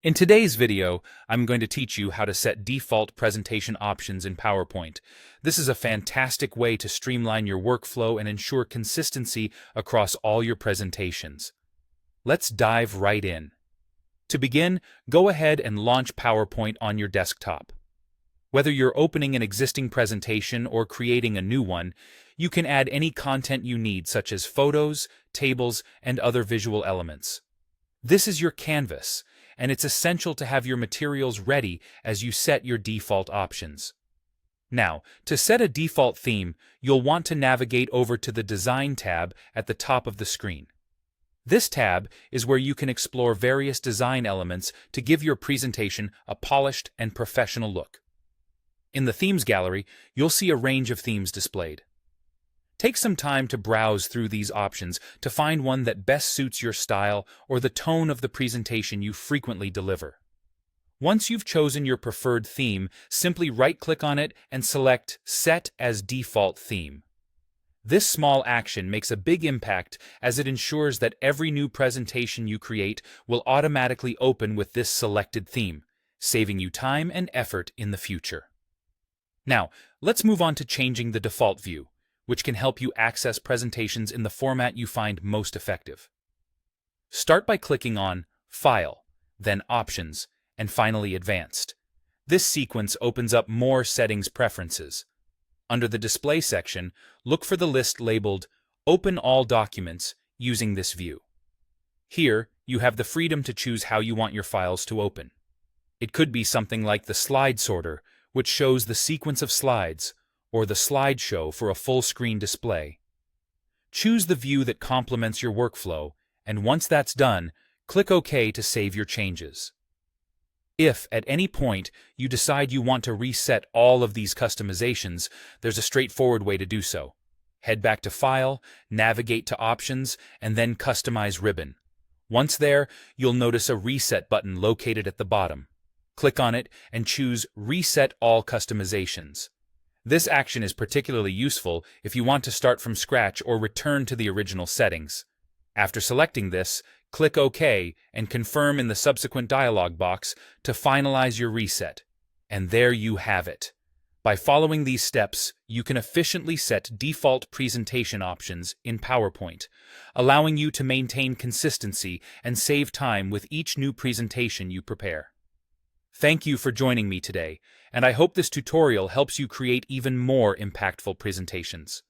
In today's video, I'm going to teach you how to set default presentation options in PowerPoint. This is a fantastic way to streamline your workflow and ensure consistency across all your presentations. Let's dive right in. To begin, go ahead and launch PowerPoint on your desktop. Whether you're opening an existing presentation or creating a new one, you can add any content you need, such as photos, tables, and other visual elements. This is your canvas, and it's essential to have your materials ready as you set your default options. Now, to set a default theme, you'll want to navigate over to the Design tab at the top of the screen. This tab is where you can explore various design elements to give your presentation a polished and professional look. In the Themes gallery, you'll see a range of themes displayed. Take some time to browse through these options to find one that best suits your style or the tone of the presentation you frequently deliver. Once you've chosen your preferred theme, simply right-click on it and select Set as Default Theme. This small action makes a big impact as it ensures that every new presentation you create will automatically open with this selected theme, saving you time and effort in the future. Now, let's move on to changing the default view, which can help you access presentations in the format you find most effective. Start by clicking on File, then Options, and finally Advanced. This sequence opens up more settings preferences. Under the Display section, look for the list labeled Open All Documents using this view. Here, you have the freedom to choose how you want your files to open. It could be something like the Slide Sorter, which shows the sequence of slides, or the slideshow for a full-screen display. Choose the view that complements your workflow, and once that's done, click OK to save your changes. If, at any point, you decide you want to reset all of these customizations, there's a straightforward way to do so. Head back to File, navigate to Options, and then Customize ribbon. Once there, you'll notice a Reset button located at the bottom. Click on it and choose Reset All Customizations. This action is particularly useful if you want to start from scratch or return to the original settings. After selecting this, click OK and confirm in the subsequent dialog box to finalize your reset. And there you have it. By following these steps, you can efficiently set default presentation options in PowerPoint, allowing you to maintain consistency and save time with each new presentation you prepare. Thank you for joining me today, and I hope this tutorial helps you create even more impactful presentations.